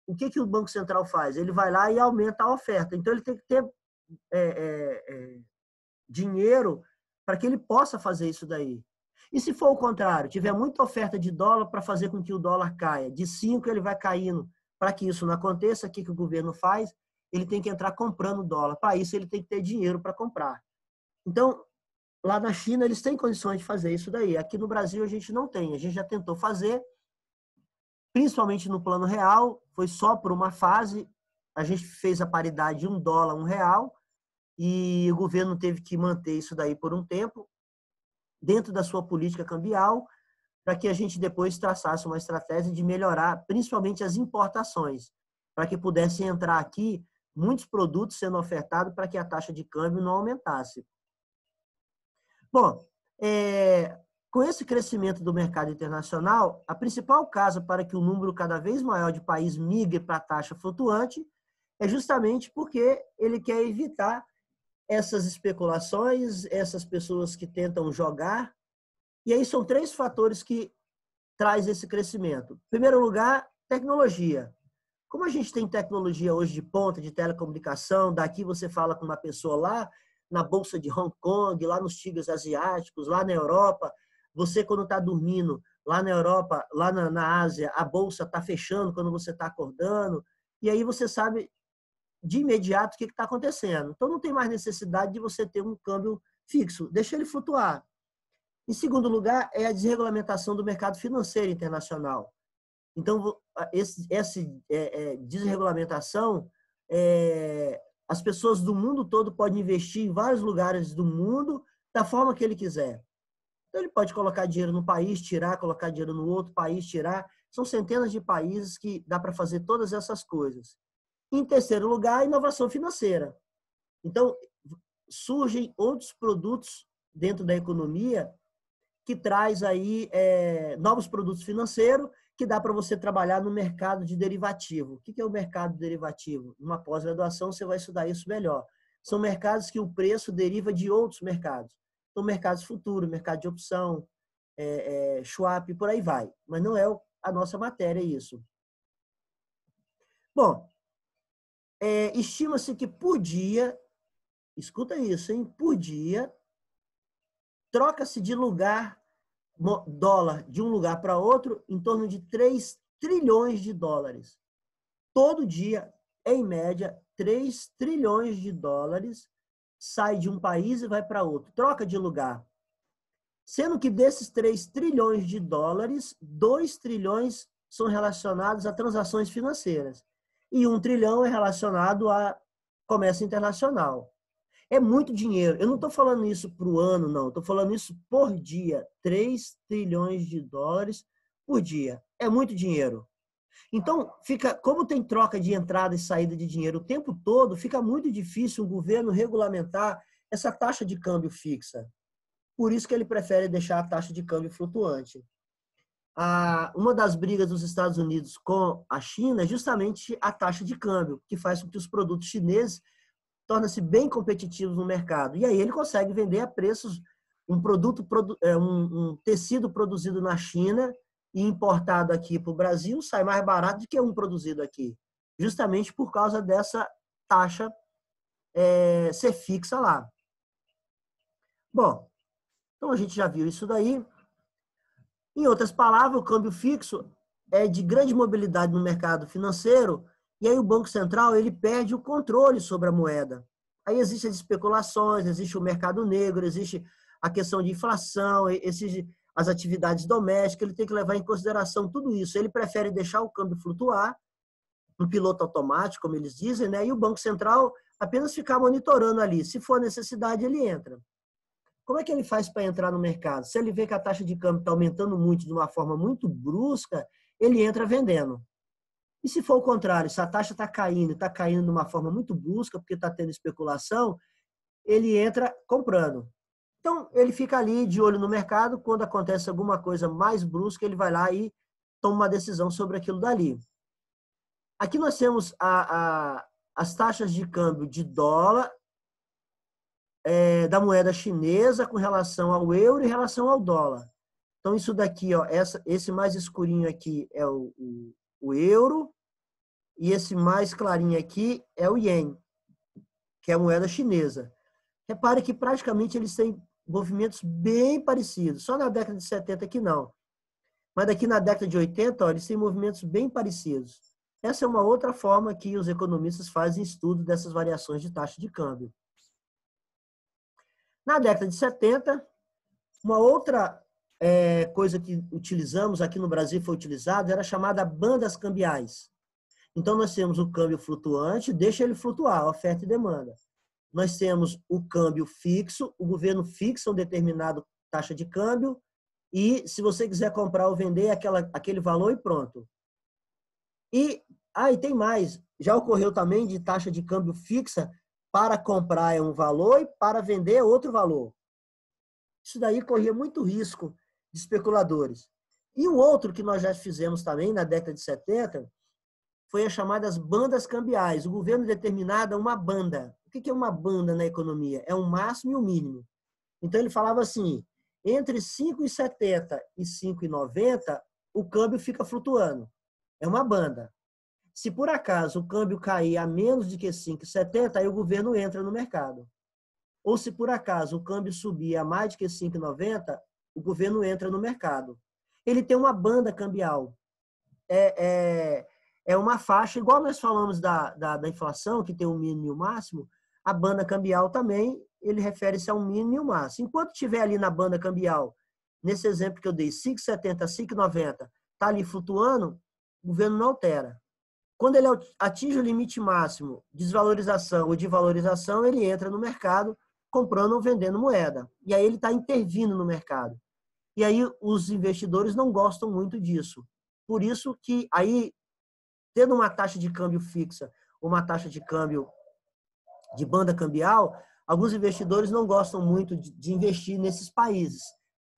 o que o Banco Central faz? Ele vai lá e aumenta a oferta. Então, ele tem que ter dinheiro para que ele possa fazer isso daí. E se for o contrário, tiver muita oferta de dólar para fazer com que o dólar caia, de 5 ele vai caindo. Para que isso não aconteça, o que o governo faz? Ele tem que entrar comprando dólar. Para isso, ele tem que ter dinheiro para comprar. Então, lá na China, eles têm condições de fazer isso daí. Aqui no Brasil, a gente não tem. A gente já tentou fazer, principalmente no plano real, foi só por uma fase. A gente fez a paridade de $1, R$1, e o governo teve que manter isso daí por um tempo, dentro da sua política cambial, para que a gente depois traçasse uma estratégia de melhorar, principalmente as importações, para que pudessem entrar aqui muitos produtos sendo ofertados para que a taxa de câmbio não aumentasse. Bom, Com esse crescimento do mercado internacional, a principal causa para que o número cada vez maior de países migre para a taxa flutuante é justamente porque ele quer evitar essas especulações, essas pessoas que tentam jogar. E aí são 3 fatores que traz esse crescimento. Em primeiro lugar, tecnologia. Como a gente tem tecnologia hoje de ponta, de telecomunicação, daqui você fala com uma pessoa lá na Bolsa de Hong Kong, lá nos tigres asiáticos, lá na Europa, você quando está dormindo, lá na Europa, lá na Ásia, a Bolsa está fechando quando você está acordando, e aí você sabe de imediato o que está acontecendo. Então não tem mais necessidade de você ter um câmbio fixo, deixa ele flutuar. Em segundo lugar, é a desregulamentação do mercado financeiro internacional. Então, essa desregulamentação, as pessoas do mundo todo podem investir em vários lugares do mundo da forma que ele quiser. Então, ele pode colocar dinheiro no país, tirar, colocar dinheiro no outro país, tirar. São centenas de países que dá para fazer todas essas coisas. Em terceiro lugar, a inovação financeira. Então, surgem outros produtos dentro da economia que traz aí novos produtos financeiros que dá para você trabalhar no mercado de derivativo. O que é o mercado derivativo? Numa pós-graduação você vai estudar isso melhor. São mercados que o preço deriva de outros mercados. Então, mercados futuros, mercado de opção, swap, por aí vai. Mas não é a nossa matéria isso. Bom, estima-se que por dia, escuta isso, hein? Por dia, troca-se de dólar de um lugar para outro em torno de 3 trilhões de dólares. Todo dia, em média, 3 trilhões de dólares sai de um país e vai para outro. Troca de lugar. Sendo que desses 3 trilhões de dólares, 2 trilhões são relacionados a transações financeiras. E 1 trilhão é relacionado a comércio internacional. É muito dinheiro. Eu não estou falando isso para o ano, não. Estou falando isso por dia. 3 trilhões de dólares por dia. É muito dinheiro. Então, como tem troca de entrada e saída de dinheiro o tempo todo, fica muito difícil o governo regulamentar essa taxa de câmbio fixa. Por isso que ele prefere deixar a taxa de câmbio flutuante. Uma das brigas dos Estados Unidos com a China é justamente a taxa de câmbio, que faz com que os produtos chineses torna-se bem competitivos no mercado. E aí ele consegue vender a preços um tecido produzido na China e importado aqui para o Brasil sai mais barato do que um produzido aqui, justamente por causa dessa taxa ser fixa lá. Bom, então a gente já viu isso daí. Em outras palavras, o câmbio fixo é de grande mobilidade no mercado financeiro. E aí o Banco Central ele perde o controle sobre a moeda. Aí existem as especulações, existe o mercado negro, existe a questão de inflação, existe as atividades domésticas, ele tem que levar em consideração tudo isso. Ele prefere deixar o câmbio flutuar, no piloto automático, como eles dizem, né? E o Banco Central apenas ficar monitorando ali. Se for necessidade, ele entra. Como é que ele faz para entrar no mercado? Se ele vê que a taxa de câmbio está aumentando muito de uma forma muito brusca, ele entra vendendo. E se for o contrário, se a taxa está caindo de uma forma muito brusca, porque está tendo especulação, ele entra comprando. Então, ele fica ali de olho no mercado, quando acontece alguma coisa mais brusca, ele vai lá e toma uma decisão sobre aquilo dali. Aqui nós temos as taxas de câmbio de dólar, da moeda chinesa com relação ao euro e em relação ao dólar. Então, isso daqui, ó, esse mais escurinho aqui é o euro, e esse mais clarinho aqui é o ien, que é a moeda chinesa. Repare que praticamente eles têm movimentos bem parecidos, só na década de 70 que não. Mas daqui na década de 80, ó, eles têm movimentos bem parecidos. Essa é uma outra forma que os economistas fazem estudo dessas variações de taxa de câmbio. Na década de 70, uma outra coisa que utilizamos aqui no Brasil, foi utilizada, era chamada bandas cambiais. Então, nós temos o câmbio flutuante, deixa ele flutuar, oferta e demanda. Nós temos o câmbio fixo, o governo fixa uma determinada taxa de câmbio e, se você quiser comprar ou vender, aquele valor e pronto. E tem mais. Já ocorreu também de taxa de câmbio fixa para comprar é um valor e para vender é outro valor. Isso daí corria muito risco de especuladores. E o outro que nós já fizemos também na década de 70 foi as chamadas bandas cambiais. O governo determinava uma banda. O que é uma banda na economia? É um máximo e um mínimo. Então ele falava assim, entre 5,70 e 5,90, o câmbio fica flutuando. É uma banda. Se por acaso o câmbio cair a menos de que 5,70, aí o governo entra no mercado. Ou se por acaso o câmbio subir a mais de que 5,90, o governo entra no mercado. Ele tem uma banda cambial. É uma faixa, igual nós falamos da inflação, que tem o mínimo e o máximo, a banda cambial também, ele refere-se a um mínimo e um máximo. Enquanto estiver ali na banda cambial, nesse exemplo que eu dei, 5,70, 5,90, está ali flutuando, o governo não altera. Quando ele atinge o limite máximo de desvalorização ou de valorização, ele entra no mercado comprando ou vendendo moeda. E aí ele está intervindo no mercado. E aí os investidores não gostam muito disso. Por isso que aí, tendo uma taxa de câmbio fixa, uma taxa de câmbio de banda cambial, alguns investidores não gostam muito de investir nesses países.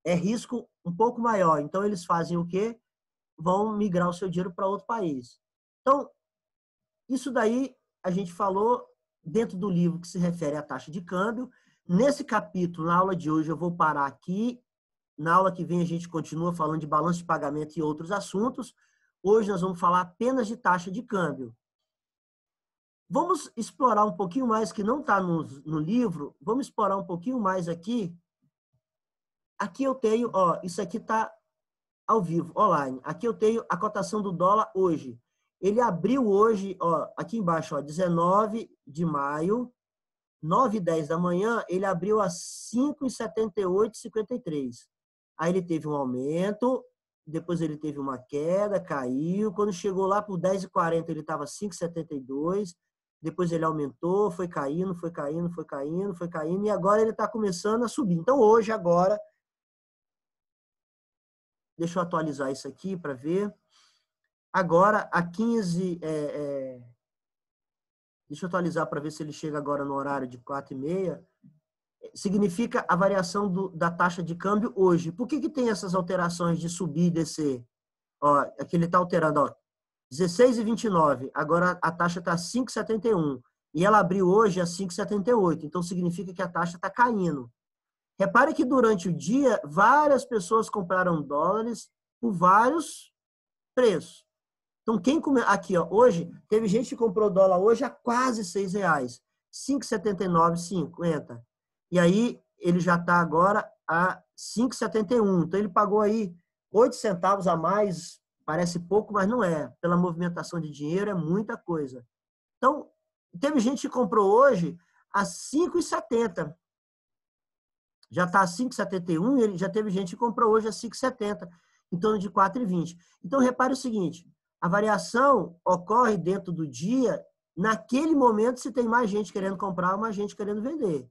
É risco um pouco maior. Então, eles fazem o quê? Vão migrar o seu dinheiro para outro país. Então, isso daí a gente falou dentro do livro que se refere à taxa de câmbio. Nesse capítulo, na aula de hoje, eu vou parar aqui. Na aula que vem, a gente continua falando de balanço de pagamento e outros assuntos. Hoje, nós vamos falar apenas de taxa de câmbio. Vamos explorar um pouquinho mais, que não está no livro, vamos explorar um pouquinho mais aqui. Aqui eu tenho, isso aqui está ao vivo, online. Aqui eu tenho a cotação do dólar hoje. Ele abriu hoje, aqui embaixo, 19 de maio, 9h10 da manhã, ele abriu a 5,7853. Aí ele teve um aumento, depois ele teve uma queda, caiu. Quando chegou lá por 10h40, ele estava 5,72. Depois ele aumentou, foi caindo, foi caindo, foi caindo, foi caindo, e agora ele está começando a subir. Então, hoje, agora, deixa eu atualizar isso aqui para ver. Agora, a 15... deixa eu atualizar para ver se ele chega agora no horário de 4h30. Significa a variação da taxa de câmbio hoje. Por que tem essas alterações de subir e descer? Aqui ele está alterando, 16,29. Agora a taxa está 5,71. E ela abriu hoje a 5,78. Então significa que a taxa está caindo. Repare que durante o dia, várias pessoas compraram dólares por vários preços. Então, aqui, hoje, teve gente que comprou dólar hoje a quase R$6. 5,79,50. E aí, ele já está agora a 5,71. Então, ele pagou aí 8 centavos a mais. Parece pouco, mas não é. Pela movimentação de dinheiro, é muita coisa. Então, teve gente que comprou hoje a 5,70. Já está a 5,71 e ele já teve gente que comprou hoje a 5,70, em torno de 4,20. Então, repare o seguinte, a variação ocorre dentro do dia, naquele momento se tem mais gente querendo comprar ou mais gente querendo vender.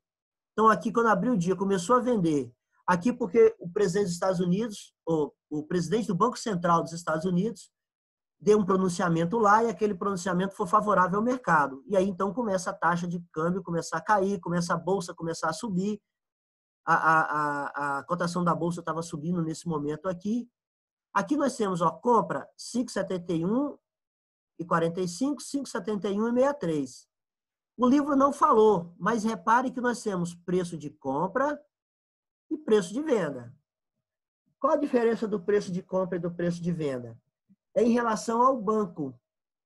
Então, aqui, quando abriu o dia, começou a vender. Aqui, porque o presidente dos Estados Unidos, ou o presidente do Banco Central dos Estados Unidos, deu um pronunciamento lá e aquele pronunciamento foi favorável ao mercado. E aí, então, começa a taxa de câmbio começar a cair, começa a bolsa começar a subir. A cotação da bolsa estava subindo nesse momento aqui. Aqui nós temos, compra 5,71,45, 5,71,63. O livro não falou, mas repare que nós temos preço de compra e preço de venda. Qual a diferença do preço de compra e do preço de venda? É em relação ao banco.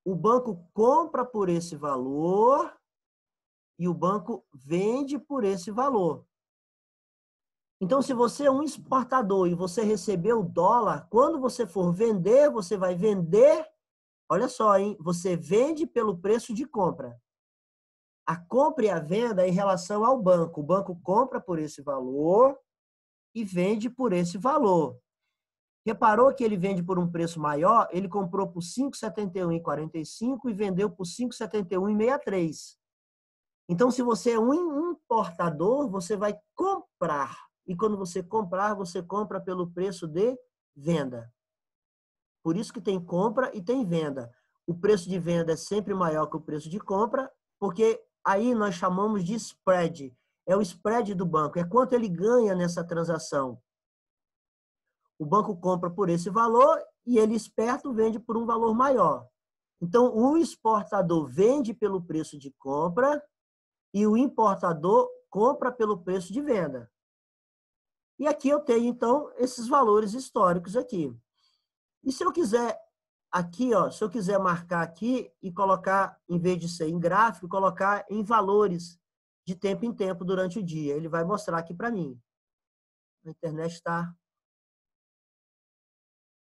O banco compra por esse valor e o banco vende por esse valor. Então, se você é um exportador e você recebeu dólar, quando você for vender, você vai vender, olha só, hein? Você vende pelo preço de compra. A compra e a venda é em relação ao banco. O banco compra por esse valor e vende por esse valor. Reparou que ele vende por um preço maior? Ele comprou por 5,71,45 e vendeu por 5,71,63. Então, se você é um importador, você vai comprar. E quando você comprar, você compra pelo preço de venda. Por isso que tem compra e tem venda. O preço de venda é sempre maior que o preço de compra, porque aí nós chamamos de spread. É o spread do banco, é quanto ele ganha nessa transação. O banco compra por esse valor e ele, esperto, vende por um valor maior. Então, o exportador vende pelo preço de compra e o importador compra pelo preço de venda. E aqui eu tenho, então, esses valores históricos aqui. E se eu quiser, aqui, ó, se eu quiser marcar aqui e colocar, em vez de ser em gráfico, colocar em valores de tempo em tempo durante o dia, ele vai mostrar aqui para mim. A internet está...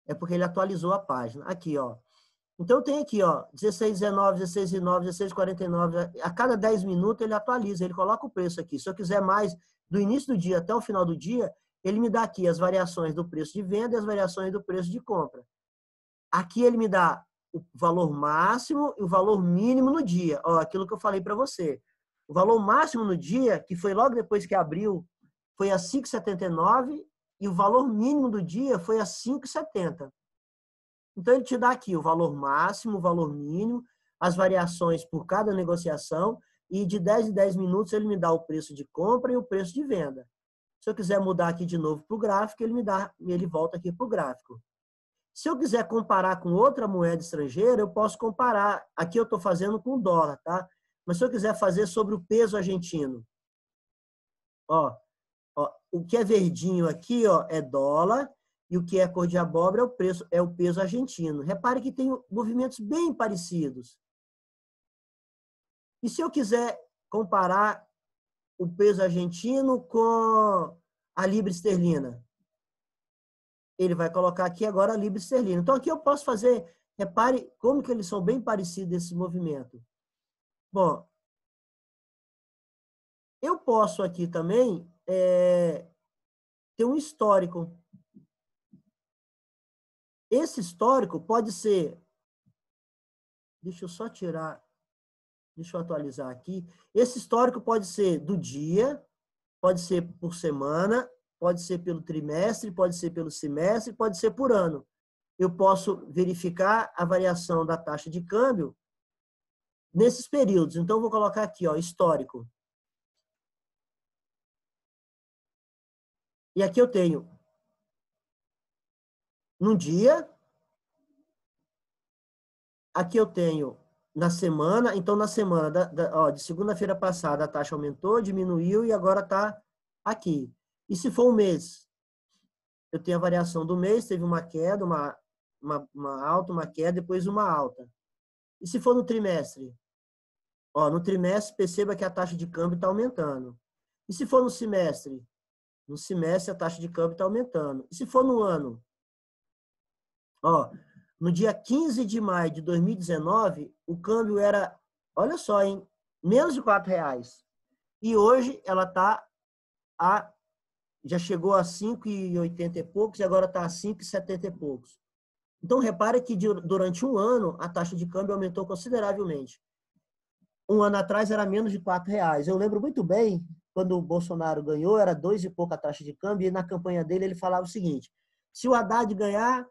É porque ele atualizou a página. Aqui, ó. Então, eu tenho aqui, ó, 16,19, 16,9, 16,49. A cada 10 minutos ele atualiza, ele coloca o preço aqui. Se eu quiser mais, do início do dia até o final do dia, ele me dá aqui as variações do preço de venda e as variações do preço de compra. Aqui ele me dá o valor máximo e o valor mínimo no dia. Ó, aquilo que eu falei para você. O valor máximo no dia, que foi logo depois que abriu, foi a 5,79 e o valor mínimo do dia foi a 5,70. Então, ele te dá aqui o valor máximo, o valor mínimo, as variações por cada negociação e de 10 em 10 minutos ele me dá o preço de compra e o preço de venda. Se eu quiser mudar aqui de novo para o gráfico, ele volta aqui para o gráfico. Se eu quiser comparar com outra moeda estrangeira, eu posso comparar. Aqui eu estou fazendo com dólar, tá? Mas se eu quiser fazer sobre o peso argentino, ó, o que é verdinho aqui, ó, é dólar, e o que é cor de abóbora é o peso argentino. Repare que tem movimentos bem parecidos. E se eu quiser comparar o peso argentino com a libra esterlina? Ele vai colocar aqui agora a libra esterlina. Então, aqui eu posso fazer, repare como que eles são bem parecidos, esse movimento. Bom, eu posso aqui também ter um histórico. Esse histórico pode ser... Deixa eu só tirar... Deixa eu atualizar aqui. Esse histórico pode ser do dia, pode ser por semana, pode ser pelo trimestre, pode ser pelo semestre, pode ser por ano. Eu posso verificar a variação da taxa de câmbio nesses períodos. Então, vou colocar aqui, ó, histórico. E aqui eu tenho no dia, aqui eu tenho na semana. Então, na semana de segunda-feira passada, a taxa aumentou, diminuiu e agora está aqui. E se for um mês, eu tenho a variação do mês, teve uma queda, uma alta, uma queda, depois uma alta. E se for no trimestre? Ó, no trimestre, perceba que a taxa de câmbio está aumentando. E se for no semestre? No semestre, a taxa de câmbio está aumentando. E se for no ano? Ó, no dia 15 de maio de 2019, o câmbio era, olha só, hein, menos de R$4. E hoje ela está já chegou a 5,80 e poucos e agora está a 5,70 e poucos. Então, repare que durante um ano, a taxa de câmbio aumentou consideravelmente. Um ano atrás era menos de R$4. Eu lembro muito bem, quando o Bolsonaro ganhou, era 2 e pouco a taxa de câmbio, e na campanha dele ele falava o seguinte: se o Haddad ganhar,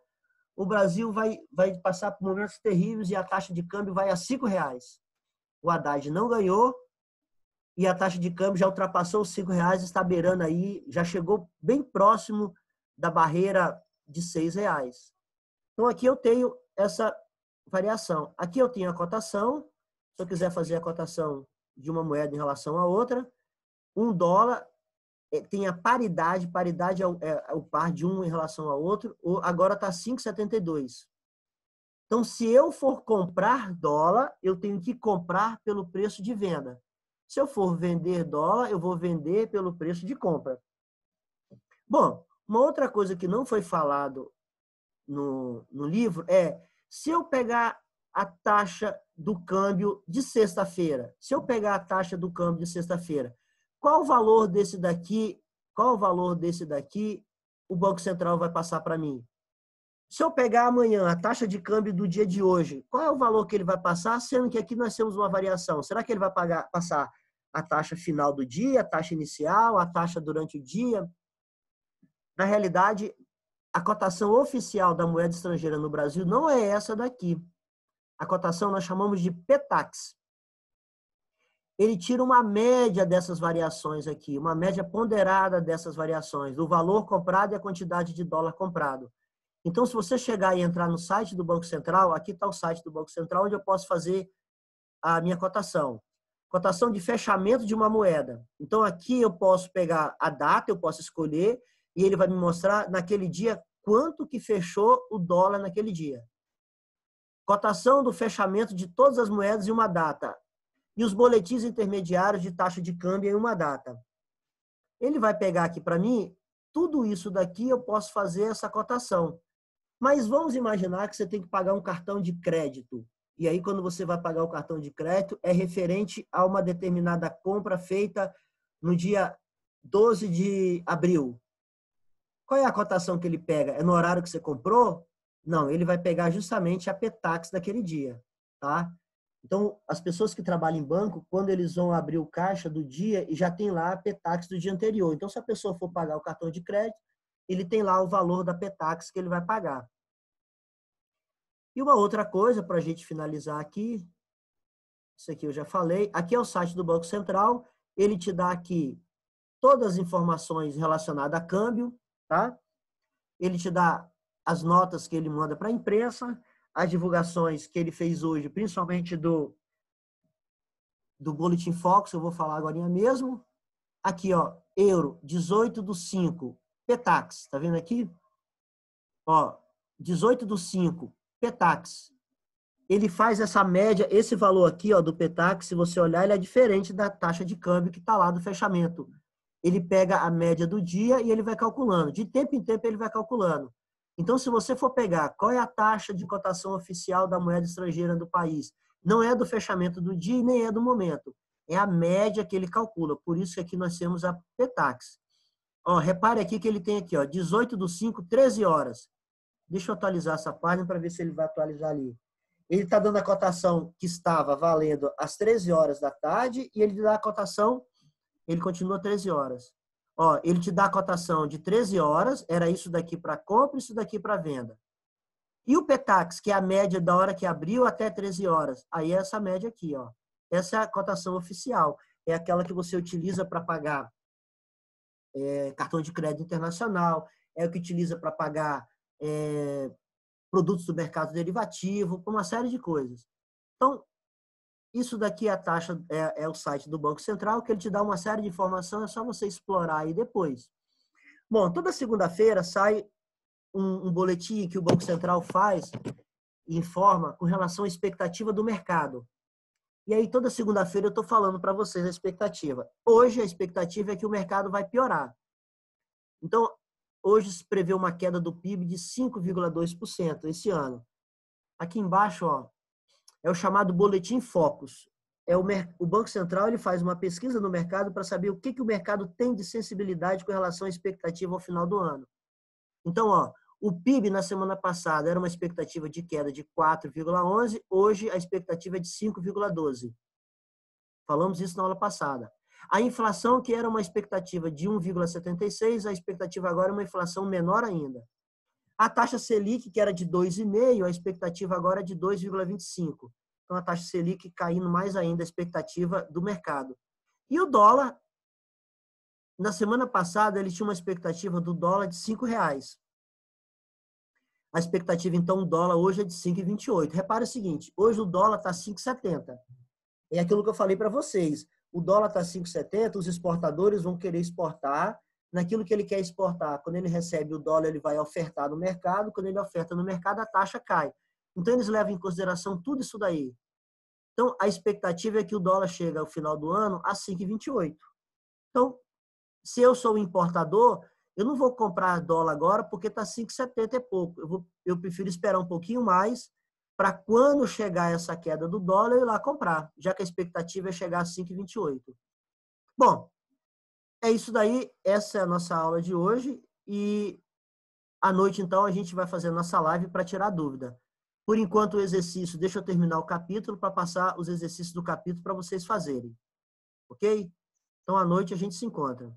o Brasil vai passar por momentos terríveis e a taxa de câmbio vai a R$5. O Haddad não ganhou e a taxa de câmbio já ultrapassou os R$5, está beirando aí, já chegou bem próximo da barreira de R$6. Então, aqui eu tenho essa variação. Aqui eu tenho a cotação. Se eu quiser fazer a cotação de uma moeda em relação à outra, $1 tem a paridade é o par de um em relação ao outro, agora está 5,72. Então, se eu for comprar dólar, eu tenho que comprar pelo preço de venda. Se eu for vender dólar, eu vou vender pelo preço de compra. Bom, uma outra coisa que não foi falado no livro é, se eu pegar a taxa do câmbio de sexta-feira, qual o valor desse daqui o Banco Central vai passar para mim? Se eu pegar amanhã a taxa de câmbio do dia de hoje, qual é o valor que ele vai passar, sendo que aqui nós temos uma variação? Será que ele vai passar a taxa final do dia, a taxa inicial, a taxa durante o dia? Na realidade, a cotação oficial da moeda estrangeira no Brasil não é essa daqui. A cotação nós chamamos de PETAX. ele tira uma média dessas variações aqui, uma média ponderada dessas variações, do valor comprado e a quantidade de dólar comprado. Então, se você chegar e entrar no site do Banco Central, aqui está o site do Banco Central, onde eu posso fazer a minha cotação. Cotação de fechamento de uma moeda. Então, aqui eu posso pegar a data, eu posso escolher, e ele vai me mostrar naquele dia quanto que fechou o dólar naquele dia. Cotação do fechamento de todas as moedas em uma data. E os boletins intermediários de taxa de câmbio em uma data. Ele vai pegar aqui para mim, tudo isso daqui eu posso fazer essa cotação. Mas vamos imaginar que você tem que pagar um cartão de crédito. E aí, quando você vai pagar o cartão de crédito, é referente a uma determinada compra feita no dia 12 de abril. Qual é a cotação que ele pega? É no horário que você comprou? Não, ele vai pegar justamente a Petax daquele dia, tá? Então, as pessoas que trabalham em banco, quando eles vão abrir o caixa do dia, e já tem lá a Petax do dia anterior. Então, se a pessoa for pagar o cartão de crédito, ele tem lá o valor da Petax que ele vai pagar. E uma outra coisa, para a gente finalizar aqui, isso aqui eu já falei, aqui é o site do Banco Central, ele te dá aqui todas as informações relacionadas a câmbio, tá? Ele te dá as notas que ele manda para a imprensa, as divulgações que ele fez hoje, principalmente do Boletim Fox, eu vou falar agora mesmo. Aqui, ó, euro, 18/5, Petax, tá vendo aqui? Ó, 18/5, Petax. Ele faz essa média, esse valor aqui, ó, do Petax, se você olhar, ele é diferente da taxa de câmbio que está lá do fechamento. Ele pega a média do dia e ele vai calculando. De tempo em tempo ele vai calculando. Então, se você for pegar qual é a taxa de cotação oficial da moeda estrangeira do país, não é do fechamento do dia e nem é do momento. É a média que ele calcula. Por isso que aqui nós temos a Petax. Ó, repare aqui que ele tem aqui, ó, 18/5, 13 horas. Deixa eu atualizar essa página para ver se ele vai atualizar ali. Ele está dando a cotação que estava valendo às 13 horas da tarde e ele dá a cotação, ele continua 13 horas. Ó, ele te dá a cotação de 13 horas, era isso daqui para compra, isso daqui para venda. E o Petax, que é a média da hora que abriu até 13 horas, aí é essa média aqui, ó. Essa é a cotação oficial. É aquela que você utiliza para pagar cartão de crédito internacional, é o que utiliza para pagar produtos do mercado derivativo, por uma série de coisas. Então, isso daqui é a taxa, é o site do Banco Central, que ele te dá uma série de informação, é só você explorar aí depois. Bom, toda segunda-feira sai um boletim que o Banco Central faz e informa com relação à expectativa do mercado. E aí, toda segunda-feira eu estou falando para vocês a expectativa. Hoje, a expectativa é que o mercado vai piorar. Então, hoje se prevê uma queda do PIB de 5,2% esse ano. Aqui embaixo, ó, é o chamado Boletim Focus. O Banco Central ele faz uma pesquisa no mercado para saber o que o mercado tem de sensibilidade com relação à expectativa ao final do ano. Então, ó, o PIB na semana passada era uma expectativa de queda de 4,11, hoje a expectativa é de 5,12. Falamos isso na aula passada. A inflação, que era uma expectativa de 1,76, a expectativa agora é uma inflação menor ainda. A taxa Selic, que era de 2,5, a expectativa agora é de 2,25. Então, a taxa Selic caindo mais ainda a expectativa do mercado. E o dólar, na semana passada, ele tinha uma expectativa do dólar de R$5. A expectativa, então, do dólar hoje é de 5,28. Repare o seguinte, hoje o dólar está 5,70. É aquilo que eu falei para vocês. O dólar está 5,70, os exportadores vão querer exportar naquilo que ele quer exportar. Quando ele recebe o dólar, ele vai ofertar no mercado. Quando ele oferta no mercado, a taxa cai. Então, eles levam em consideração tudo isso daí. Então, a expectativa é que o dólar chegue ao final do ano a 5,28. Então, se eu sou um importador, eu não vou comprar dólar agora porque está 5,70 é pouco. Eu prefiro esperar um pouquinho mais para quando chegar essa queda do dólar, eu ir lá comprar, já que a expectativa é chegar a 5,28. Bom, é isso daí. Essa é a nossa aula de hoje. E à noite, então, a gente vai fazer a nossa live para tirar dúvida. Por enquanto, o exercício, deixa eu terminar o capítulo para passar os exercícios do capítulo para vocês fazerem. Ok? Então, à noite a gente se encontra.